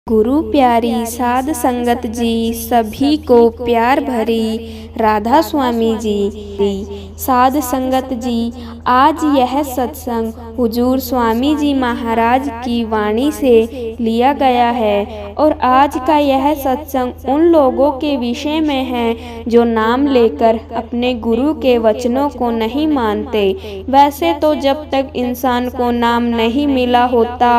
गुरु प्यारी साध संगत जी, सभी को प्यार भरी राधा स्वामी जी। साध संगत जी, आज यह सत्संग हुजूर स्वामी जी महाराज की वाणी से लिया गया है और आज का यह सत्संग उन लोगों के विषय में है जो नाम लेकर अपने गुरु के वचनों को नहीं मानते। वैसे तो जब तक इंसान को नाम नहीं मिला होता,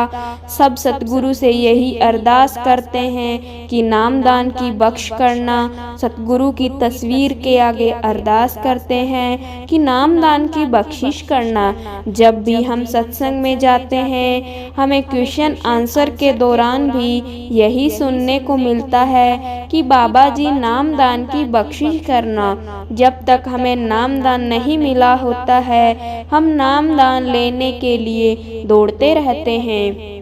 सब सतगुरु से यही अरदास करते हैं कि नामदान की बख्श करना। सतगुरु की तस्वीर के आगे अरदास करते हैं कि नामदान की बख्शिश करना। जब भी हम सत्संग में जाते हैं, हमें क्वेश्चन आंसर के दौरान भी यही सुनने को मिलता है कि बाबा जी नामदान की बख्शिश करना। जब तक हमें नामदान नहीं मिला होता है, हम नामदान लेने के लिए दौड़ते रहते हैं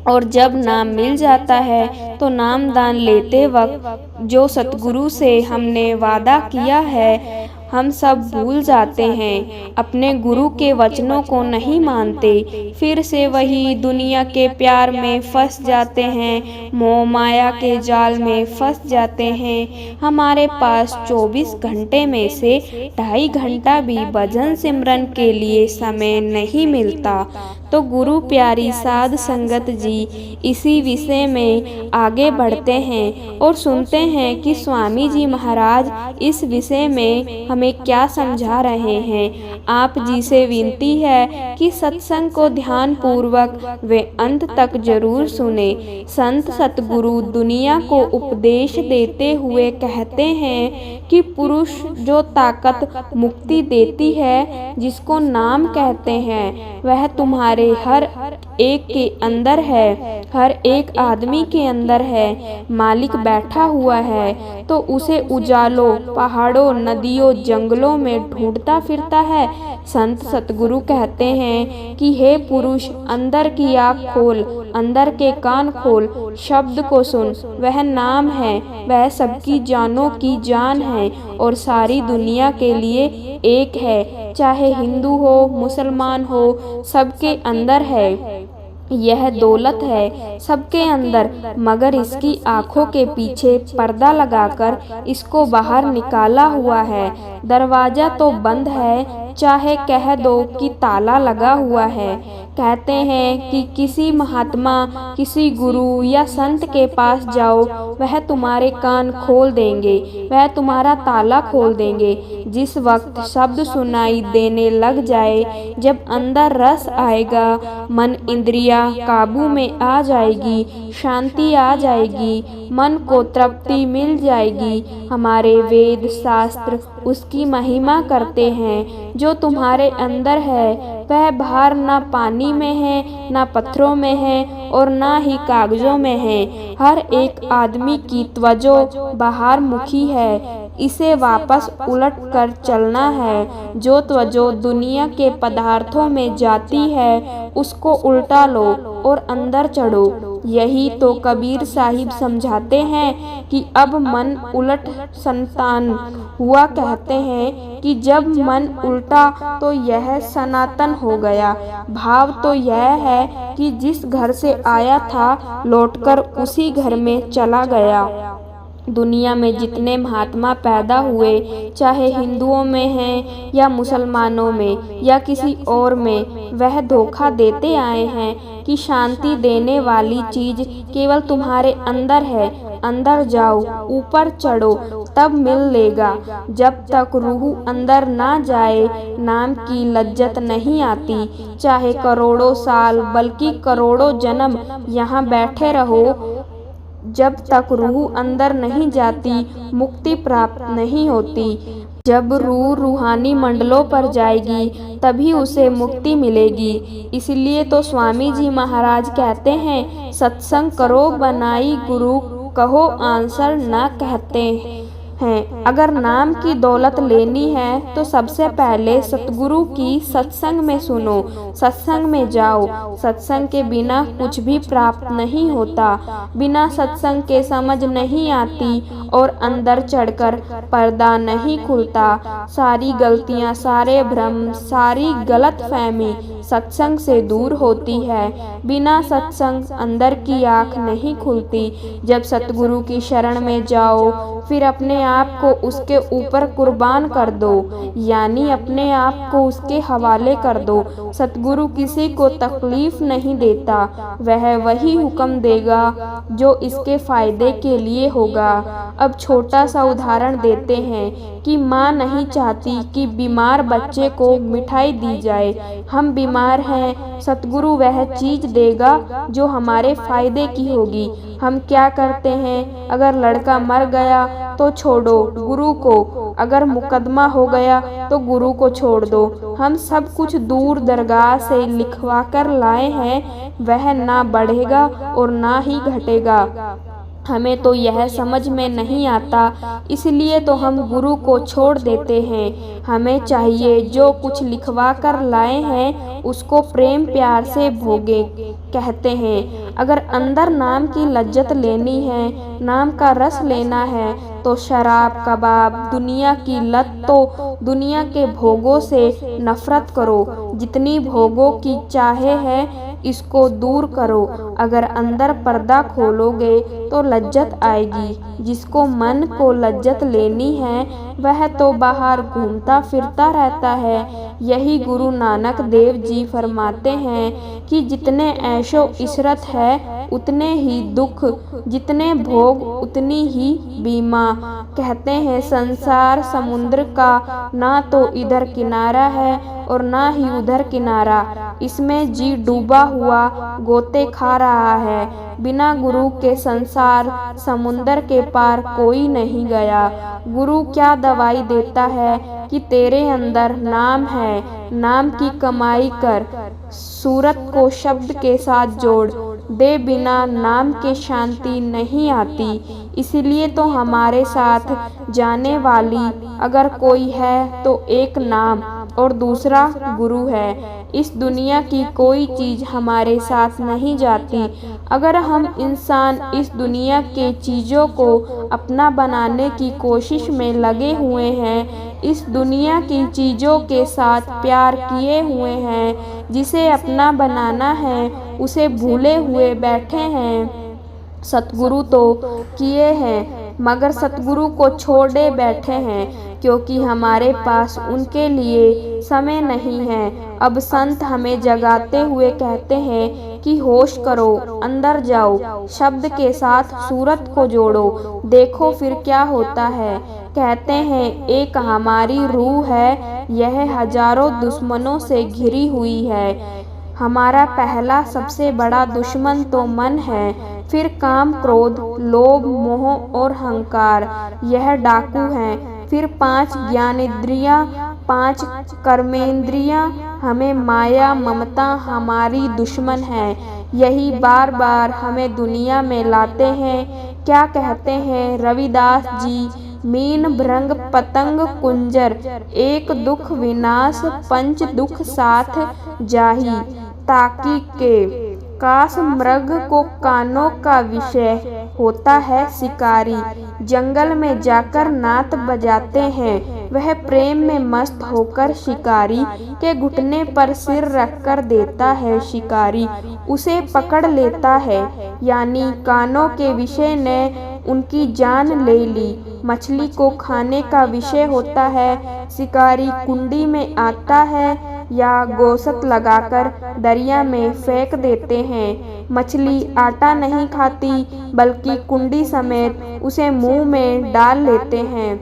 और जब नाम मिल जाता है तो नामदान लेते वक्त जो सतगुरु से हमने वादा किया है, हम सब भूल जाते हैं, अपने गुरु के वचनों को नहीं मानते, फिर से वही दुनिया के प्यार में फंस जाते हैं, मोह माया के जाल में फंस जाते हैं। हमारे पास 24 घंटे में से 2.5 घंटा भी भजन सिमरन के लिए समय नहीं मिलता। तो गुरु प्यारी साध संगत जी, इसी विषय में आगे बढ़ते हैं और सुनते हैं कि स्वामी जी महाराज इस विषय में हमें क्या समझा रहे हैं। आप जी से विनती है कि सत्संग को ध्यान पूर्वक वे अंत तक जरूर सुने। संत सतगुरु दुनिया को उपदेश देते हुए कहते हैं कि पुरुष जो ताकत मुक्ति देती है, जिसको नाम कहते हैं, वह तुम्हारे हर एक के अंदर है, हर एक आदमी के अंदर है। मालिक बैठा हुआ है तो उसे उजालों, पहाड़ों, नदियों, जंगलों में ढूंढता फिरता है। संत सतगुरु कहते हैं कि हे पुरुष, अंदर की आँख खोल, अंदर के कान खोल, शब्द को सुन। वह नाम है, वह सबकी जानों की जान है और सारी दुनिया के लिए एक है। चाहे हिंदू हो, मुसलमान हो, सबके अंदर है। यह दौलत है सबके अंदर, मगर इसकी आंखों के पीछे पर्दा लगाकर इसको बाहर निकाला हुआ है। दरवाजा तो बंद है, चाहे कह दो कि ताला लगा हुआ है। कहते हैं कि किसी महात्मा, किसी गुरु या संत के पास जाओ, वह तुम्हारे कान खोल देंगे, वह तुम्हारा ताला खोल देंगे। जिस वक्त शब्द सुनाई देने लग जाए, जब अंदर रस आएगा, मन इंद्रिया काबू में आ जाएगी, शांति आ जाएगी, मन को तृप्ति मिल जाएगी। हमारे वेद शास्त्र उसकी महिमा करते हैं। जो तुम्हारे अंदर है वह बाहर ना पानी में है, ना पत्थरों में है और ना ही कागजों में है। हर एक आदमी की त्वचो बाहर मुखी है, इसे वापस उलट कर चलना है। जो त्वचो दुनिया के पदार्थों में जाती है, उसको उल्टा लो और अंदर चढ़ो। यही तो कबीर साहिब समझाते हैं कि अब मन उलट संतान हुआ। कहते हैं कि जब मन उल्टा तो यह सनातन हो गया। भाव तो यह है कि जिस घर से आया था, लौटकर उसी घर में चला गया। दुनिया में जितने महात्मा पैदा हुए, चाहे हिंदुओं में हैं या मुसलमानों में या किसी और में, वह धोखा देते आए हैं कि शांति देने वाली चीज केवल तुम्हारे अंदर है। अंदर जाओ, ऊपर चढ़ो, तब मिल लेगा। जब तक रूह अंदर ना जाए, नाम की लज्जत नहीं आती। चाहे करोड़ों साल, बल्कि करोड़ों जन्म यहाँ बैठे रहो, जब तक रूह अंदर नहीं जाती, मुक्ति प्राप्त नहीं होती। जब रूह रूहानी मंडलों पर जाएगी, तभी उसे मुक्ति मिलेगी। इसलिए तो स्वामी जी महाराज कहते हैं, सत्संग करो बनाई गुरु, कहो आंसर ना कहते हैं। अगर नाम की दौलत लेनी है तो सबसे पहले सतगुरु की सत्संग में सुनो, सत्संग में जाओ। सत्संग के बिना कुछ भी प्राप्त नहीं होता। बिना सत्संग के समझ नहीं आती और अंदर चढ़कर पर्दा नहीं खुलता। सारी गलतियाँ, सारे भ्रम, सारी गलतफहमी सत्संग से दूर होती है। बिना सत्संग अंदर की आँख नहीं खुलती। जब सतगुरु की शरण में जाओ फिर अपने आप को उसके ऊपर कुर्बान कर दो, यानी अपने आप को उसके हवाले कर दो। सतगुरु किसी को तकलीफ नहीं देता, वह वही हुक्म देगा जो इसके फायदे के लिए होगा। अब छोटा सा उदाहरण देते हैं कि माँ नहीं चाहती कि बीमार बच्चे को मिठाई दी जाए। हम बीमार हैं, सतगुरु वह चीज़ देगा जो हमारे फायदे की होगी। हम क्या करते हैं, अगर लड़का मर गया तो छोड़ो गुरु को, अगर मुकदमा हो गया तो गुरु को छोड़ दो। हम सब कुछ दूर दरगाह से लिखवा कर लाए हैं, वह ना बढ़ेगा और ना ही घटेगा। हमें तो यह समझ में नहीं आता, इसलिए तो हम गुरु को छोड़ देते हैं। हमें चाहिए जो कुछ लिखवा कर लाए हैं उसको प्रेम प्यार से भोगे। कहते हैं अगर अंदर नाम की लज्जत लेनी है, नाम का रस लेना है तो शराब कबाब दुनिया की लत, तो दुनिया के भोगों से नफरत करो। जितनी भोगों की चाहे है इसको दूर करो। अगर अंदर पर्दा खोलोगे तो लज्जत आएगी। जिसको मन को लज्जत लेनी है वह तो बाहर घूमता फिरता रहता है। यही गुरु नानक देव जी फरमाते हैं कि जितने ऐशो इशरत है उतने ही दुख, जितने भोग उतनी ही बीमा। कहते हैं संसार समुद्र का, ना तो इधर किनारा है और ना ही उधर किनारा। इसमें जी डूबा हुआ गोते खा रहा है। बिना गुरु के संसार समुंदर के पार कोई नहीं गया। गुरु क्या दवाई देता है कि तेरे अंदर नाम है, नाम की कमाई कर, सूरत को शब्द के साथ जोड़ दे, बिना नाम के शांति नहीं आती। इसलिए तो हमारे साथ जाने वाली अगर कोई है तो एक नाम और दूसरा गुरु है। इस दुनिया की कोई चीज़ हमारे साथ नहीं जाती। अगर हम इंसान इस दुनिया के चीज़ों को अपना बनाने की कोशिश में लगे हुए हैं, इस दुनिया की चीज़ों के साथ प्यार किए हुए हैं, जिसे अपना बनाना है उसे भूले हुए बैठे हैं। सतगुरु तो किए हैं मगर सतगुरु को छोड़े बैठे हैं, क्योंकि हमारे पास उनके लिए समय नहीं है। अब संत हमें जगाते हुए कहते हैं कि होश करो, अंदर जाओ, शब्द के साथ सूरत को जोड़ो, देखो फिर क्या होता है। कहते हैं एक हमारी रूह है, यह हजारों दुश्मनों से घिरी हुई है। हमारा पहला सबसे बड़ा दुश्मन तो मन है, फिर काम क्रोध लोभ मोह और अहंकार, यह डाकू हैं। फिर 5 ज्ञानेंद्रियाँ, 5 कर्मेंद्रियाँ, हमें माया ममता हमारी दुश्मन है। यही बार बार हमें दुनिया में लाते हैं। क्या कहते हैं रविदास जी, मीन भृंग पतंग कुंजर, एक दुख विनाश पंच दुख साथ जाही, ताकि के काश मृग को कानों का विषय होता है शिकारी। जंगल में जाकर नात बजाते हैं, वह प्रेम में मस्त होकर शिकारी के घुटने पर सिर रखकर देता है शिकारी, उसे पकड़ लेता है। यानी कानों के विषय ने उनकी जान ले ली। मछली को खाने का विषय होता है, शिकारी कुंडी में आता है या गोश्त लगाकर दरिया में फेंक देते हैं। मछली आटा नहीं खाती बल्कि कुंडी समेत उसे मुंह में डाल लेते हैं।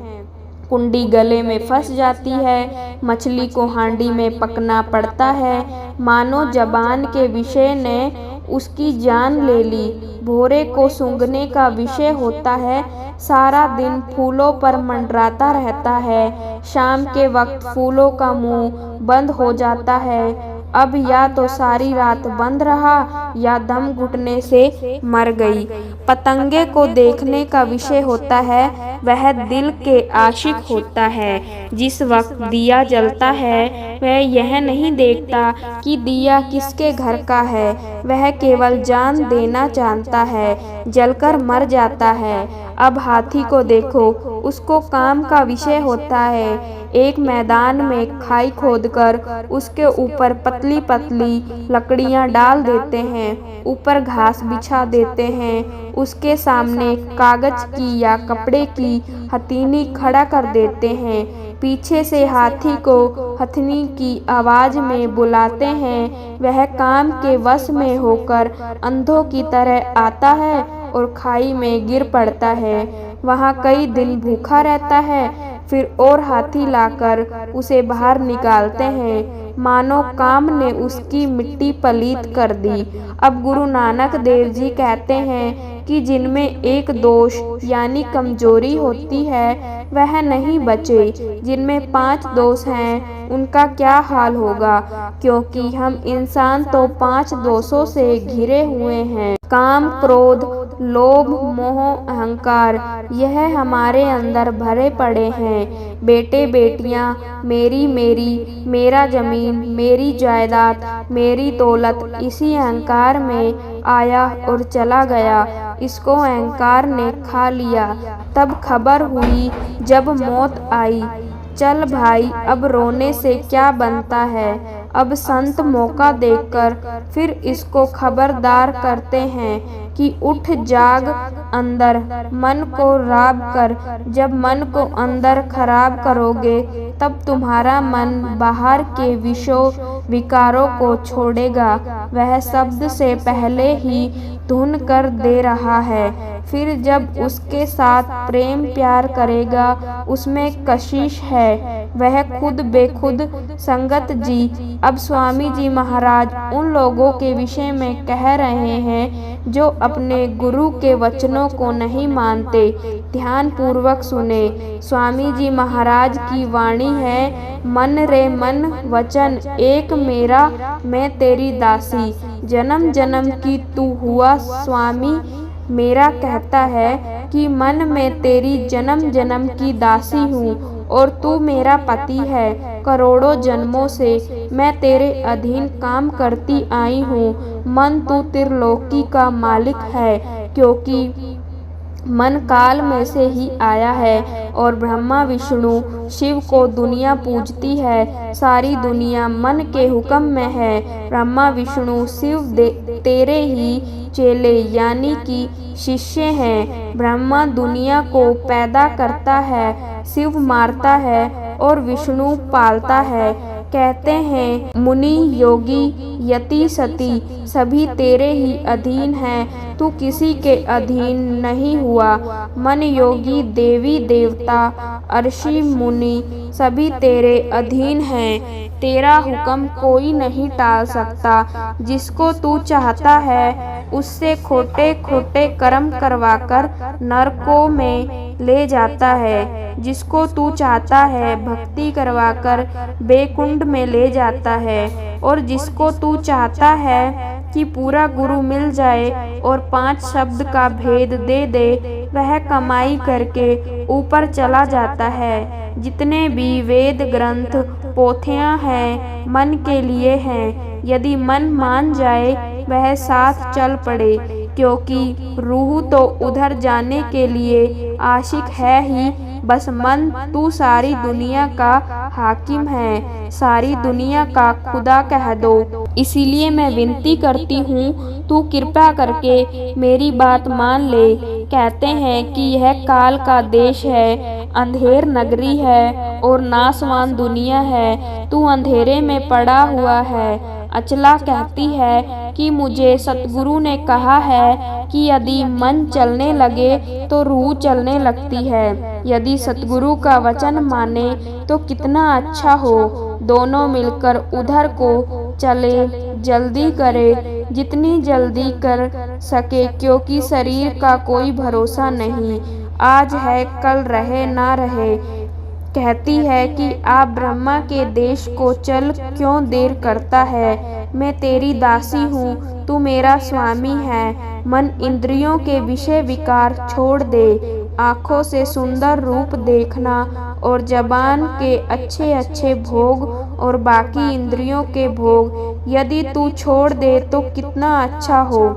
कुंडी गले में फंस जाती है, मछली को हांडी में पकना पड़ता है। मानो जबान के विषय ने उसकी जान ले ली। भोरे को सूंघने का विषय होता है, सारा दिन फूलों पर मंडराता रहता है। शाम के वक्त फूलों का मुंह बंद हो जाता है। अब या तो सारी रात बंद रहा या दम घुटने से मर गई। पतंगे को देखने का विषय होता है, वह दिल के आशिक होता है। जिस वक्त दिया जलता है वह यह नहीं देखता कि दिया किसके घर का है, वह केवल जान देना जानता है, जलकर मर जाता है। अब हाथी को देखो, उसको काम का विषय होता है। एक मैदान में खाई खोदकर उसके ऊपर पतली पतली लकड़ियां डाल देते हैं, ऊपर घास बिछा देते हैं, उसके सामने कागज की या कपड़े की हथीनी खड़ा कर देते हैं, पीछे से हाथी को हथनी की आवाज में बुलाते हैं। वह काम के वश में होकर अंधों की तरह आता है और खाई में गिर पड़ता है। वहाँ कई दिन भूखा रहता है, फिर और हाथी लाकर उसे बाहर निकालते हैं, मानो काम ने उसकी मिट्टी पलीत कर दी। अब गुरु नानक देव जी कहते हैं कि जिनमें एक दोष यानी कमजोरी होती है वह नहीं बचे, जिनमें 5 दोष हैं उनका क्या हाल होगा, क्योंकि हम इंसान तो 5 दोषों से घिरे हुए हैं। काम, क्रोध, लोभ, मोह, अहंकार, यह हमारे अंदर भरे पड़े हैं। बेटे बेटियां, मेरी मेरी, मेरा जमीन, मेरी जायदाद, मेरी दौलत, इसी अहंकार में आया और चला गया। इसको अहंकार ने खा लिया। तब खबर हुई जब मौत आई, चल भाई अब रोने से क्या बनता है। अब संत मौका देखकर फिर इसको खबरदार करते हैं कि उठ जाग अंदर मन को राब कर। जब मन को अंदर खराब करोगे तब तुम्हारा मन बाहर के विषयों विकारों को छोड़ेगा। वह शब्द से पहले ही धुन कर दे रहा है, फिर जब उसके साथ प्रेम प्यार करेगा उसमें कशिश है, वह खुद बेखुद। संगत जी, अब स्वामी जी महाराज उन लोगों के विषय में कह रहे हैं जो अपने गुरु के वचनों को नहीं मानते। ध्यान पूर्वक सुने। स्वामी जी महाराज की वाणी है, मन रे मन वचन एक मेरा, मैं तेरी दासी। जन्म जन्म की तू हुआ स्वामी मेरा, कहता है कि मन में तेरी जन्म जन्म की दासी हूँ और तू मेरा पति है। करोड़ों जन्मों से मैं तेरे अधीन काम करती आई हूँ। मन तू त्रिलोकी का मालिक है, क्योंकि मन काल में से ही आया है और ब्रह्मा विष्णु शिव को दुनिया पूजती है। सारी दुनिया मन के हुक्म में है। ब्रह्मा विष्णु शिव तेरे ही चेले यानी कि शिष्य हैं। ब्रह्मा दुनिया को पैदा करता है, शिव मारता है और विष्णु पालता है। कहते हैं मुनि योगी यति सती सभी तेरे ही अधीन हैं, तू किसी के अधीन नहीं हुआ। मन योगी देवी देवता अर्षि मुनि सभी तेरे अधीन हैं, तेरा हुक्म कोई नहीं टाल सकता। जिसको तू चाहता है उससे खोटे खोटे कर्म करवाकर नरकों में ले जाता है, जिसको तू चाहता है भक्ति करवाकर बैकुंठ में ले जाता है, और जिसको तू चाहता है कि पूरा गुरु मिल जाए और 5 शब्द का भेद दे दे, वह कमाई करके ऊपर चला जाता है। जितने भी वेद ग्रंथ पोथियां हैं मन के लिए हैं, यदि मन मान जाए वह साथ चल पड़े, क्योंकि रूह तो उधर जाने के लिए आशिक है ही। बस मन तू सारी दुनिया का हाकिम है, सारी दुनिया का खुदा कह दो। इसीलिए मैं विनती करती हूँ तू कृपा करके मेरी बात मान ले। कहते हैं कि यह काल का देश है, अंधेर नगरी है और नासवान दुनिया है, तू अंधेरे में पड़ा हुआ है। अचला कहती है कि मुझे सतगुरु ने कहा है कि यदि मन चलने लगे तो रूह चलने लगती है। यदि सतगुरु का वचन माने तो कितना अच्छा हो। दोनों मिलकर उधर को चले, जल्दी करे, जितनी जल्दी कर सके, क्योंकि शरीर का कोई भरोसा नहीं, आज है कल रहे ना रहे। कहती है कि आप ब्रह्मा के देश को चल, क्यों देर करता है। मैं तेरी दासी हूँ, तू मेरा स्वामी है। मन इंद्रियों के विषय विकार छोड़ दे, आँखों से सुंदर रूप देखना और जबान के अच्छे अच्छे भोग और बाकी इंद्रियों के भोग यदि तू छोड़ दे तो कितना अच्छा हो।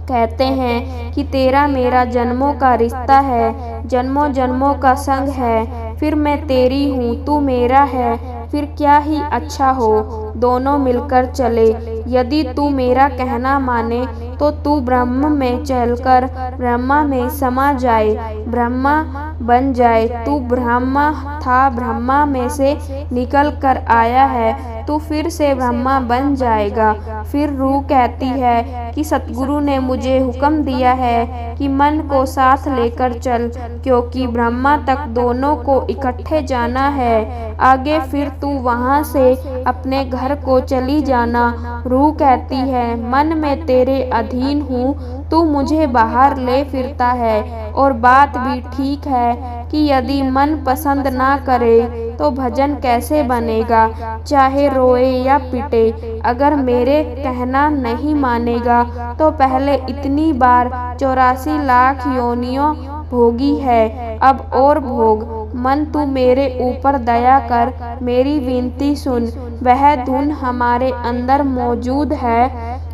कहते हैं कि तेरा मेरा जन्मों का रिश्ता है, जन्मों जन्मों का संग है। फिर मैं तेरी हूँ, तू मेरा है, फिर क्या ही अच्छा हो दोनों मिलकर चले। यदि तू मेरा कहना माने तो तू ब्रह्म में चलकर ब्रह्मा में समा जाए, ब्रह्मा बन जाए। तू ब्रह्मा था, ब्रह्मा में से निकल कर आया है, तू फिर से ब्रह्मा बन जाएगा। फिर रूह कहती है कि सतगुरु ने मुझे हुक्म दिया है कि मन को साथ लेकर चल, क्योंकि ब्रह्मा तक दोनों को इकट्ठे जाना है। आगे फिर तू वहाँ से अपने घर को चली जाना। रूह कहती है मन में तेरे अधीन हूँ, तू मुझे बाहर ले फिरता है। और बात भी ठीक है कि यदि मन पसंद ना करे तो भजन कैसे बनेगा, चाहे रोए या पिटे। अगर मेरे कहना नहीं मानेगा तो पहले इतनी बार 84 लाख योनियों भोगी है, अब और भोग। मन तू मेरे ऊपर दया कर, मेरी विनती सुन। वह धुन हमारे अंदर मौजूद है,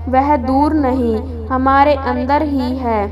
वह दूर नहीं हमारे अंदर ही है।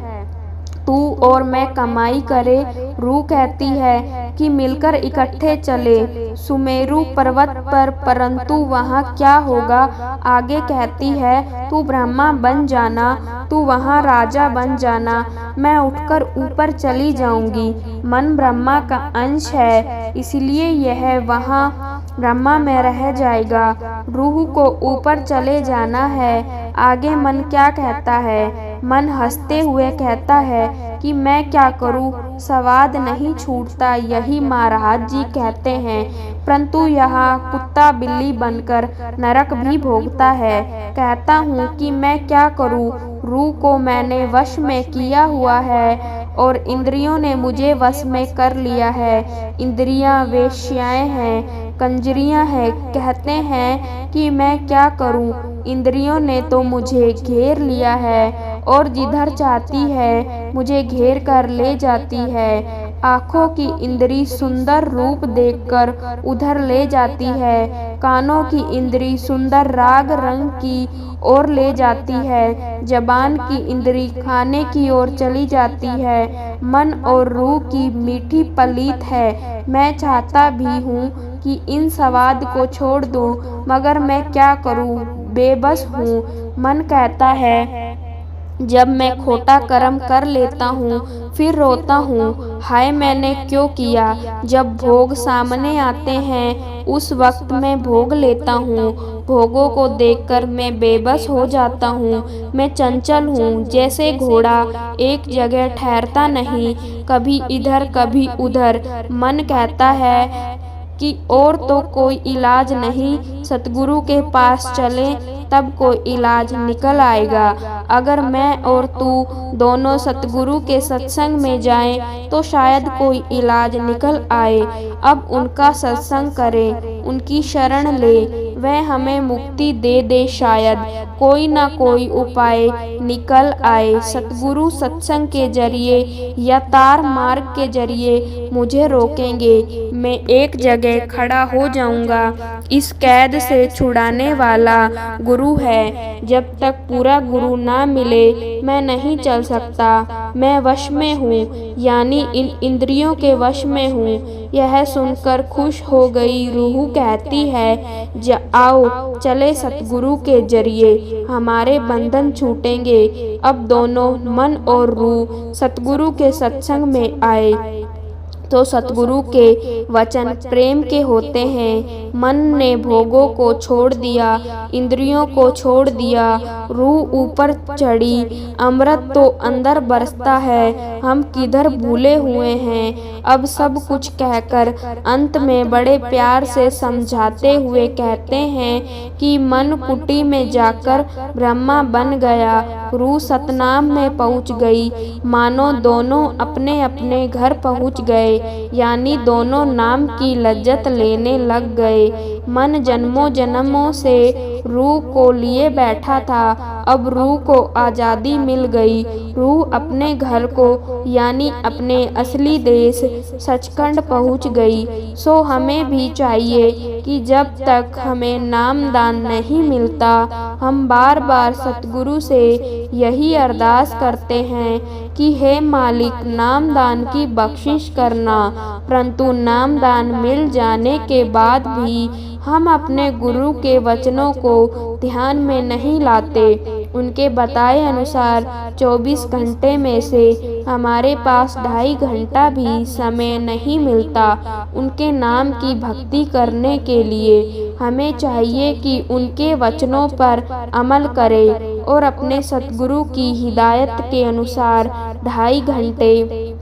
तू और मैं कमाई करे। रूह कहती है कि मिलकर इकट्ठे चले सुमेरु पर्वत पर, परंतु वहाँ क्या होगा। आगे कहती है तू ब्रह्मा बन जाना, तू वहाँ राजा बन जाना, मैं उठकर ऊपर चली जाऊंगी। मन ब्रह्मा का अंश है, इसलिए यह वहाँ ब्रह्मा में रह जाएगा। रूह को ऊपर चले जाना है। आगे मन क्या कहता है। मन हंसते हुए कहता है कि मैं क्या करूं, स्वाद नहीं छूटता, यही महाराज जी कहते हैं। परंतु यहाँ कुत्ता बिल्ली बनकर नरक भी भोगता है। कहता हूँ कि मैं क्या करूं, रूह को मैंने वश में किया हुआ है और इंद्रियों ने मुझे वश में कर लिया है। इंद्रियां वेश्याएं हैं, कंजरियां हैं। कहते हैं कि मैं क्या करूं, इंद्रियों ने तो मुझे घेर लिया है और जिधर चाहती है मुझे घेर कर ले जाती है। आँखों की इंद्री सुंदर रूप देखकर उधर ले जाती है, कानों की इंद्री सुंदर राग रंग की ओर ले जाती है, जबान की इंद्री खाने की ओर चली जाती है। मन और रूह की मीठी पलीत है। मैं चाहता भी हूँ कि इन स्वाद को छोड़ दूँ, मगर मैं क्या करूँ, बेबस हूँ। मन कहता है जब मैं खोटा कर्म कर लेता हूँ फिर रोता हूँ, हाय मैंने क्यों किया। जब भोग सामने आते हैं उस वक्त मैं भोग लेता हूँ, भोगों को देखकर मैं बेबस हो जाता हूँ। मैं चंचल हूँ जैसे घोड़ा, एक जगह ठहरता नहीं, कभी इधर कभी उधर। मन कहता है कि और तो कोई इलाज नहीं, सतगुरु के पास चले तब कोई इलाज निकल आएगा। अगर मैं और तू दोनों सतगुरु के सत्संग में जाएं तो शायद कोई इलाज निकल आए। अब उनका सत्संग करें, उनकी शरण ले, वह हमें मुक्ति दे दे। शायद कोई ना कोई उपाय निकल आए। सतगुरु सत्संग के जरिए या तार मार्ग के जरिए मुझे रोकेंगे, मैं एक जगह खड़ा हो जाऊंगा। इस कैद से छुड़ाने वाला गुरु है, जब तक पूरा गुरु ना मिले मैं नहीं चल सकता। मैं वश में हूँ, यानी इन इंद्रियों के वश में हूँ। यह सुनकर खुश हो गई रूह कहती है आओ चले सतगुरु के जरिए, हमारे बंधन छूटेंगे। अब दोनों मन और रूह सतगुरु के सत्संग में आए तो सतगुरु के वचन प्रेम के होते हैं। मन ने भोगों को छोड़ दिया, इंद्रियों को छोड़ दिया, रूह ऊपर चढ़ी, अमृत तो अंदर बरसता है। हम किधर भूले हुए हैं। अब सब कुछ कहकर अंत में बड़े प्यार से समझाते हुए कहते हैं कि मन कुटी में जाकर ब्रह्मा बन गया, रूह सतनाम में पहुँच गई, मानो दोनों अपने अपने घर पहुँच गए, यानी दोनों नाम की लज्जत लेने लग गए। मन जन्मों जन्मों से रूह को लिए बैठा था, अब रूह को आज़ादी मिल गई। रूह अपने घर को यानी अपने असली देश सचखंड पहुँच गई। सो हमें भी चाहिए कि जब तक हमें नामदान नहीं मिलता हम बार बार सतगुरु से यही अरदास करते हैं कि हे मालिक, नामदान की बख्शिश करना। परंतु नामदान मिल जाने के बाद भी हम अपने गुरु के वचनों को ध्यान में नहीं लाते। उनके बताए अनुसार 24 घंटे में से हमारे पास 2.5 घंटा भी समय नहीं मिलता उनके नाम की भक्ति करने के लिए। हमें चाहिए कि उनके वचनों पर अमल करें और अपने सतगुरु की हिदायत के अनुसार 2.5 घंटे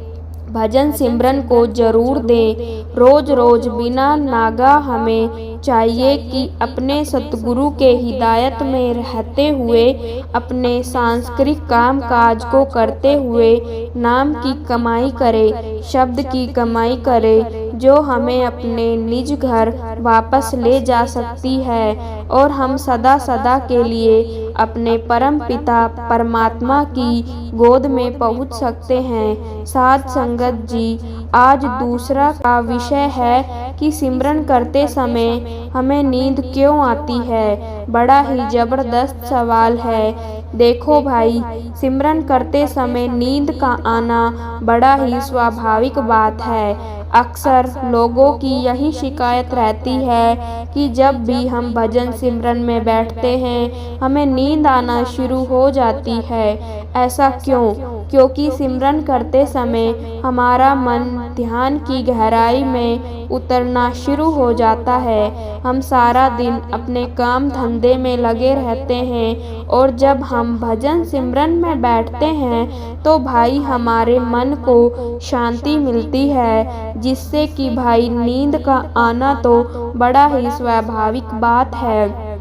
भजन सिमरन को जरूर दें। रोज रोज बिना नागा हमें चाहिए कि अपने सतगुरु के हिदायत में रहते हुए अपने सांस्कृतिक काम काज को करते हुए नाम की कमाई करें, शब्द की कमाई करें, जो हमें अपने निज घर वापस ले जा सकती है और हम सदा सदा के लिए अपने परम पिता परमात्मा की गोद में पहुंच सकते हैं। साध संगत जी, आज दूसरा का विषय है कि सिमरन करते समय हमें नींद क्यों आती है। बड़ा ही जबरदस्त सवाल है। देखो भाई, सिमरन करते समय नींद का आना बड़ा ही स्वाभाविक बात है। अक्सर लोगों की यही शिकायत रहती है कि जब भी हम भजन सिमरन में बैठते हैं हमें नींद आना शुरू हो जाती है। ऐसा क्यों? क्योंकि सिमरन करते समय हमारा मन ध्यान की गहराई में उतरना शुरू हो जाता है। हम सारा दिन अपने काम धंधे में लगे रहते हैं और जब हम भजन सिमरन में बैठते हैं तो भाई हमारे मन को शांति मिलती है, जिससे कि भाई नींद का आना तो बड़ा ही स्वाभाविक बात है।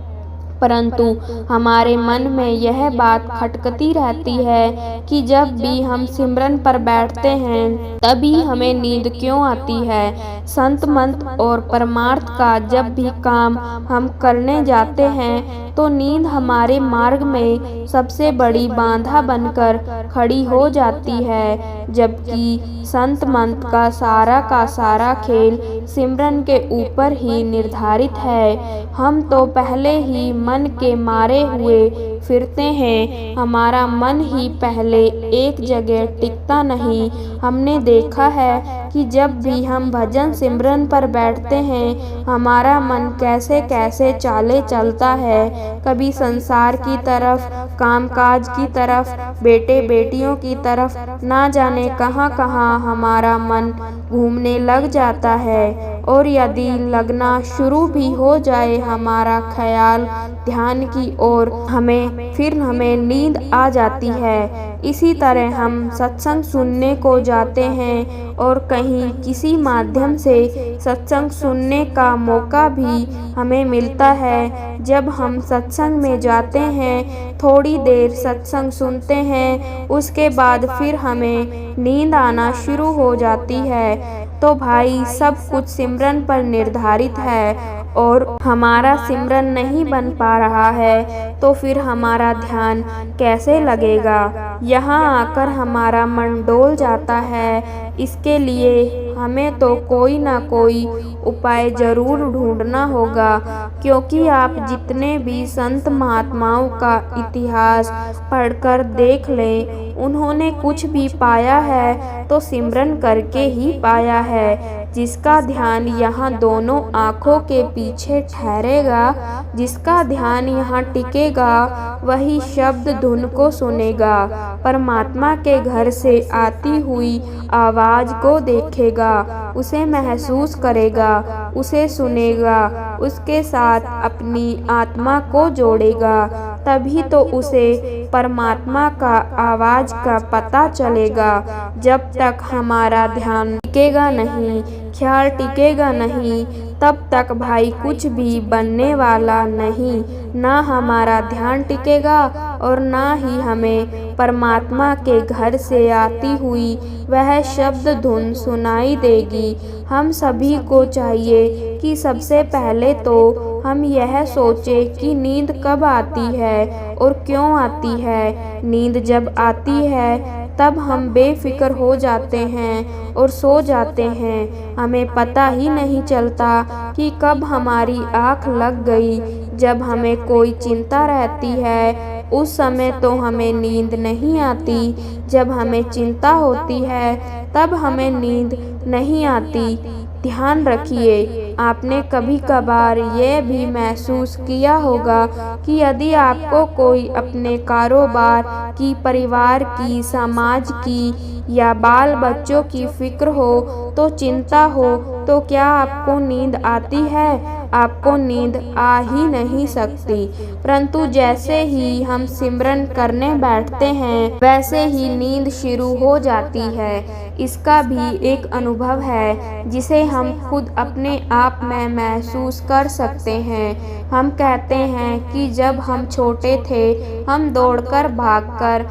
परंतु हमारे मन में यह बात खटकती रहती है कि जब भी हम सिमरन पर बैठते हैं तभी हमें नींद क्यों आती है। संत मंत और परमार्थ का जब भी काम हम करने जाते हैं तो नींद हमारे मार्ग में सबसे बड़ी बाधा बनकर खड़ी हो जाती है, जबकि संत मंत का सारा खेल सिमरन के ऊपर ही निर्धारित है। हम तो पहले ही मन के मारे हुए फिरते हैं, हमारा मन ही पहले एक जगह टिकता नहीं। हमने देखा है कि जब भी हम भजन सिमरन पर बैठते हैं हमारा मन कैसे कैसे चाले चलता है, कभी संसार की तरफ, कामकाज की तरफ, बेटे बेटियों की तरफ, ना जाने कहां कहां हमारा मन घूमने लग जाता है। और यदि लगना शुरू भी हो जाए हमारा ख्याल ध्यान की ओर, हमें नींद आ जाती है। इसी तरह हम सत्संग सुनने को जाते हैं और कहीं किसी माध्यम से सत्संग सुनने का मौका भी हमें मिलता है। जब हम सत्संग में जाते हैं, थोड़ी देर सत्संग सुनते हैं, उसके बाद फिर हमें नींद आना शुरू हो जाती है। तो भाई सब कुछ सिमरन पर निर्धारित है और हमारा सिमरन नहीं बन पा रहा है तो फिर हमारा ध्यान कैसे लगेगा। यहाँ आकर हमारा मन डोल जाता है। इसके लिए हमें तो कोई ना कोई उपाय जरूर ढूंढना होगा, क्योंकि आप जितने भी संत महात्माओं का इतिहास पढ़कर देख लें, उन्होंने कुछ भी पाया है तो सिमरन करके ही पाया है। जिसका ध्यान यहाँ दोनों आँखों के पीछे ठहरेगा, जिसका ध्यान यहाँ टिकेगा, वही शब्द धुन को सुनेगा, परमात्मा के घर से आती हुई आवाज़ को देखेगा, उसे महसूस करेगा, उसे सुनेगा, उसके साथ अपनी आत्मा को जोड़ेगा। तभी तो उसे परमात्मा का आवाज़ का पता चलेगा। जब तक हमारा ध्यान टिकेगा नहीं, ख्याल टिकेगा नहीं, तब तक भाई कुछ भी बनने वाला नहीं। ना हमारा ध्यान टिकेगा और ना ही हमें परमात्मा के घर से आती हुई वह शब्द धुन सुनाई देगी। हम सभी को चाहिए कि सबसे पहले तो हम यह सोचें कि नींद कब आती है और क्यों आती है। नींद जब आती है तब हम बेफिक्र हो जाते हैं और सो जाते हैं। हमें पता ही नहीं चलता कि कब हमारी आँख लग गई। जब हमें कोई चिंता रहती है उस समय तो हमें नींद नहीं आती, जब हमें चिंता होती है तब हमें नींद नहीं आती। ध्यान रखिए, आपने कभी कभार ये भी महसूस किया होगा कि यदि आपको कोई अपने कारोबार की, परिवार की, समाज की या बाल बच्चों की फिक्र हो तो चिंता हो, तो क्या आपको नींद आती है? आपको नींद आ ही नहीं सकती। परंतु जैसे ही हम सिमरन करने बैठते हैं वैसे ही नींद शुरू हो जाती है। इसका भी एक अनुभव है जिसे हम खुद अपने आप में महसूस कर सकते हैं। हम कहते हैं कि जब हम छोटे थे हम दौड़कर भागकर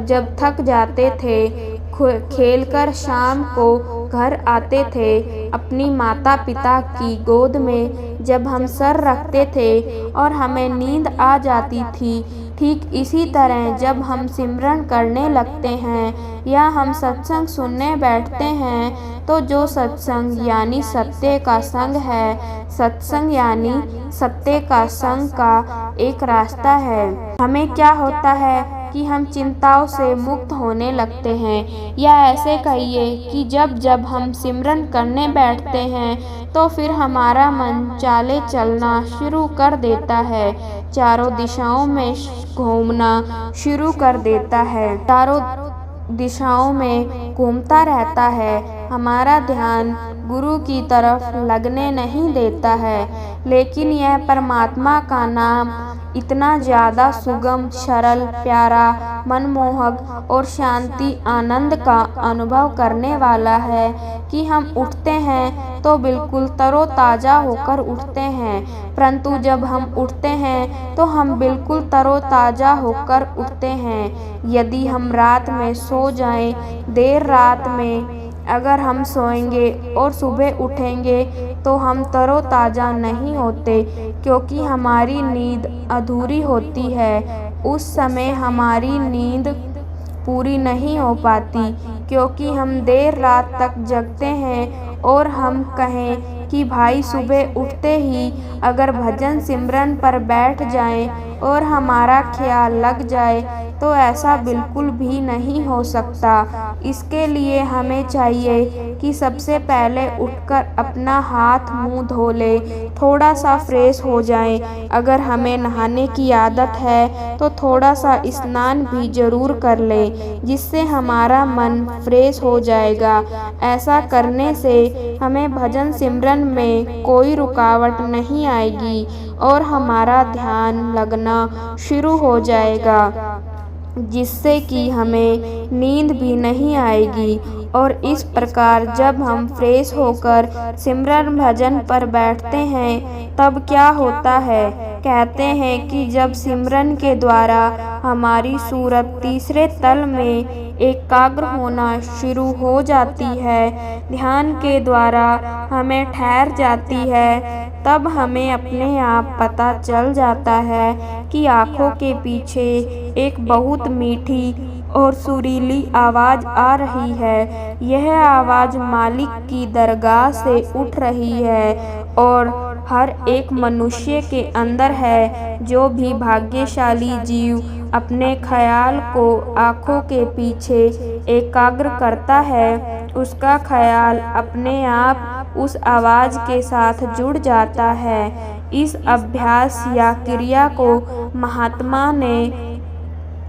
जब थक जाते थे, खेलकर शाम को घर आते थे, अपनी माता पिता की गोद में जब हम सर रखते थे और हमें नींद आ जाती थी, ठीक इसी तरह जब हम सिमरन करने लगते हैं या हम सत्संग सुनने बैठते हैं तो जो सत्संग यानी सत्य का संग है, सत्संग यानी सत्य का संग का एक रास्ता है। हमें क्या होता है कि हम चिंताओं से मुक्त होने लगते हैं, या ऐसे कहिए कि जब जब हम सिमरन करने बैठते हैं तो फिर हमारा मन चाले चलना शुरू कर देता है, चारों दिशाओं में घूमना शुरू कर देता है, चारों दिशाओं में घूमता रहता है। हमारा ध्यान गुरु की तरफ लगने नहीं देता है। लेकिन यह परमात्मा का नाम इतना ज़्यादा सुगम, सरल, प्यारा, मनमोहक और शांति आनंद का अनुभव करने वाला है कि हम उठते हैं तो बिल्कुल तरोताज़ा होकर उठते हैं। परंतु जब हम उठते हैं तो हम बिल्कुल तरोताज़ा होकर उठते हैं। यदि हम रात में सो जाएं, देर रात में अगर हम सोएंगे और सुबह उठेंगे तो हम तरोताज़ा नहीं होते, क्योंकि हमारी नींद अधूरी होती है। उस समय हमारी नींद पूरी नहीं हो पाती, क्योंकि हम देर रात तक जगते हैं। और हम कहें कि भाई सुबह उठते ही अगर भजन सिमरन पर बैठ जाएं और हमारा ख्याल लग जाए तो ऐसा बिल्कुल भी नहीं हो सकता। इसके लिए हमें चाहिए कि सबसे पहले उठकर अपना हाथ मुंह धो ले, थोड़ा सा फ्रेश हो जाएं। अगर हमें नहाने की आदत है तो थोड़ा सा स्नान भी ज़रूर कर ले, जिससे हमारा मन फ्रेश हो जाएगा। ऐसा करने से हमें भजन सिमरन में कोई रुकावट नहीं आएगी और हमारा ध्यान लगना शुरू हो जाएगा, जिससे कि हमें नींद भी नहीं आएगी। और इस प्रकार जब हम फ्रेश होकर सिमरन भजन पर बैठते हैं तब क्या होता है, कहते हैं कि जब सिमरन के द्वारा हमारी सूरत तीसरे तल में एकाग्र होना शुरू हो जाती है, ध्यान के द्वारा हमें ठहर जाती है, तब हमें अपने आप पता चल जाता है कि आँखों के पीछे एक बहुत मीठी और सुरीली आवाज़ आ रही है। यह आवाज़ मालिक की दरगाह से उठ रही है और हर एक मनुष्य के अंदर है। जो भी भाग्यशाली जीव अपने ख्याल को आँखों के पीछे एकाग्र करता है, उसका ख्याल अपने आप उस आवाज़ के साथ जुड़ जाता है। इस अभ्यास या क्रिया को महात्मा ने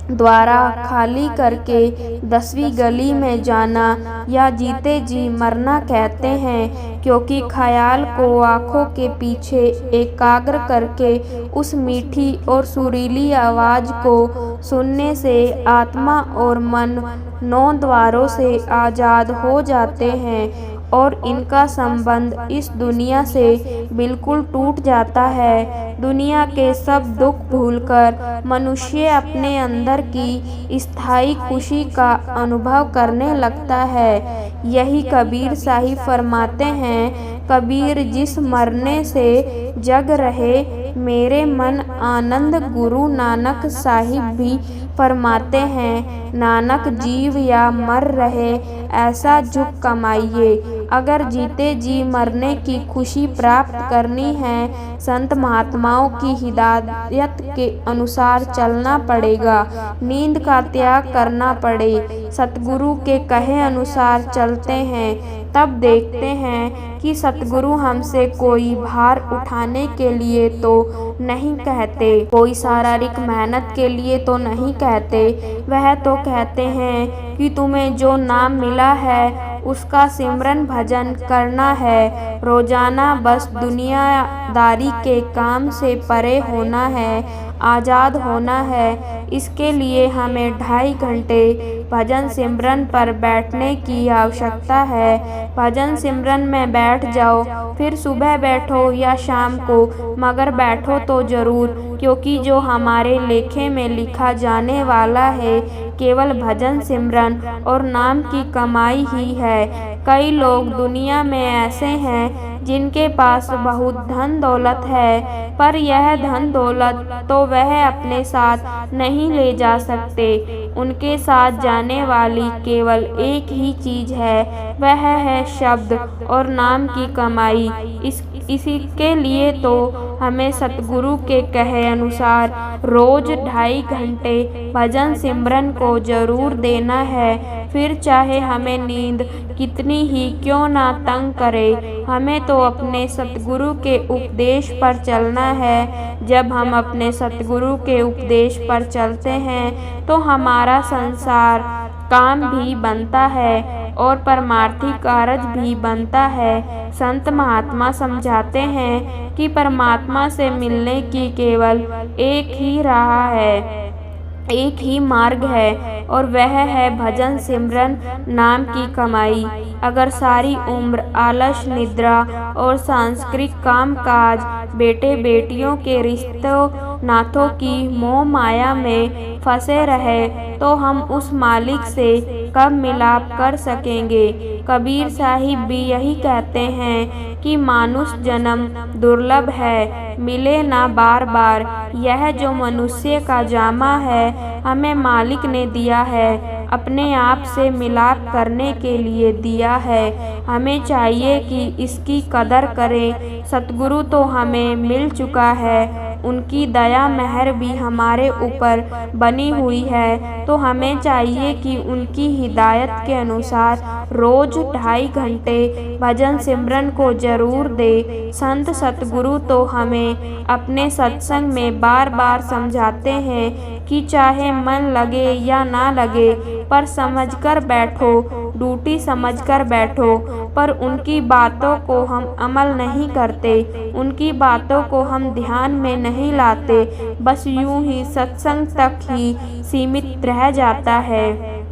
द्वारा खाली करके 10वीं गली में जाना या जीते जी मरना कहते हैं, क्योंकि ख्याल को आँखों के पीछे एकाग्र करके उस मीठी और सुरीली आवाज़ को सुनने से आत्मा और मन 9 द्वारों से आज़ाद हो जाते हैं और इनका संबंध इस दुनिया से बिल्कुल टूट जाता है। दुनिया के सब दुख भूलकर मनुष्य अपने अंदर की स्थायी खुशी का अनुभव करने लगता है। यही कबीर साहिब फरमाते हैं, कबीर जिस मरने से जग रहे मेरे मन आनंद। गुरु नानक साहिब भी फरमाते हैं, नानक जीव या मर रहे ऐसा झुक कमाइए। अगर जीते जी मरने की खुशी प्राप्त करनी है, संत महात्माओं की हिदायत के अनुसार चलना पड़ेगा, नींद का त्याग करना पड़े। सतगुरु के कहे अनुसार चलते हैं, तब देखते हैं कि सतगुरु हमसे कोई भार उठाने के लिए तो नहीं कहते, कोई शारीरिक मेहनत के लिए तो नहीं कहते। वह तो कहते हैं कि तुम्हें जो नाम मिला है उसका सिमरन भजन करना है, रोजाना बस दुनियादारी के काम से परे होना है, आज़ाद होना है। इसके लिए हमें 2.5 घंटे भजन सिमरन पर बैठने की आवश्यकता है। भजन सिमरन में बैठ जाओ, फिर सुबह बैठो या शाम को, मगर बैठो तो ज़रूर, क्योंकि जो हमारे लेखे में लिखा जाने वाला है केवल भजन सिमरन और नाम की कमाई ही है। कई लोग दुनिया में ऐसे हैं जिनके पास बहुत धन दौलत है, पर यह धन दौलत तो वह अपने साथ नहीं ले जा सकते। उनके साथ जाने वाली केवल एक ही चीज़ है, वह है शब्द और नाम की कमाई। इसी के लिए तो हमें सतगुरु के कहे अनुसार रोज 2.5 घंटे भजन सिमरन को जरूर देना है। फिर चाहे हमें नींद कितनी ही क्यों ना तंग करे, हमें तो अपने सतगुरु के उपदेश पर चलना है। जब हम अपने सतगुरु के उपदेश पर चलते हैं तो हमारा संसार काम भी बनता है और परमार्थी कार्य भी बनता है। संत महात्मा समझाते हैं कि परमात्मा से मिलने की केवल एक ही राह है, एक ही मार्ग है, और वह है भजन सिमरन नाम की कमाई। अगर सारी उम्र आलस, निद्रा और सांसारिक काम काज, बेटे बेटियों के रिश्तों नातों की मोह माया में फंसे रहे तो हम उस मालिक से कब मिलाप कर सकेंगे। कबीर साहिब भी यही कहते हैं कि मानुष जन्म दुर्लभ है, मिले ना बार बार। यह जो मनुष्य का जामा है हमें मालिक ने दिया है, अपने आप से मिलाप करने के लिए दिया है। हमें चाहिए कि इसकी कदर करें। सतगुरु तो हमें मिल चुका है, उनकी दया मेहर भी हमारे ऊपर बनी हुई है, तो हमें चाहिए कि उनकी हिदायत के अनुसार रोज 2.5 घंटे भजन सिमरन को जरूर दे। संत सतगुरु तो हमें अपने सत्संग में बार बार समझाते हैं कि चाहे मन लगे या ना लगे, पर समझकर बैठो, ड्यूटी समझकर बैठो। पर उनकी बातों को हम अमल नहीं करते, उनकी बातों को हम ध्यान में नहीं लाते, बस यूं ही सत्संग तक ही सीमित रह जाता है।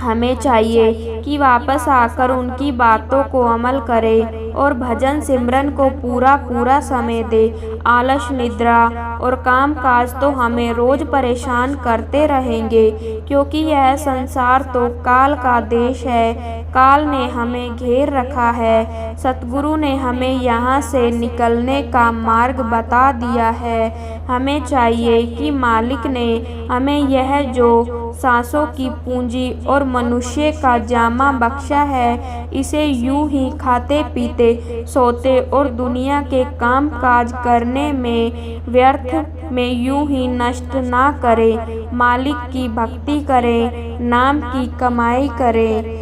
हमें चाहिए कि वापस आकर उनकी बातों को अमल करें और भजन सिमरन को पूरा समय दे। आलस, निद्रा और काम काज तो हमें रोज परेशान करते रहेंगे, क्योंकि यह संसार तो काल का देश है, काल ने हमें घेर रखा है। सतगुरु ने हमें यहाँ से निकलने का मार्ग बता दिया है। हमें चाहिए कि मालिक ने हमें यह जो सांसों की पूंजी और मनुष्य का जामा बख्शा है, इसे यूं ही खाते पीते सोते और दुनिया के काम काज करने में व्यर्थ में यूं ही नष्ट ना करें। मालिक की भक्ति करें, नाम की कमाई करें।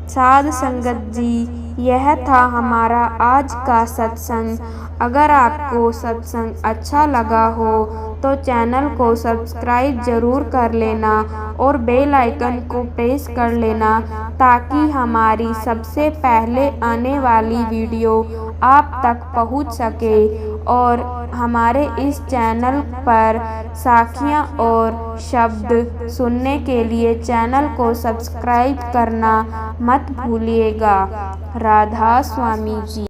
साध संगत जी, यह था हमारा आज का सत्संग। अगर आपको सत्संग अच्छा लगा हो तो चैनल को सब्सक्राइब ज़रूर कर लेना और बेल आइकन को प्रेस कर लेना, ताकि हमारी सबसे पहले आने वाली वीडियो आप तक पहुंच सके। और हमारे इस चैनल पर साखियाँ और शब्द सुनने के लिए चैनल को सब्सक्राइब करना मत भूलिएगा। राधा स्वामी जी।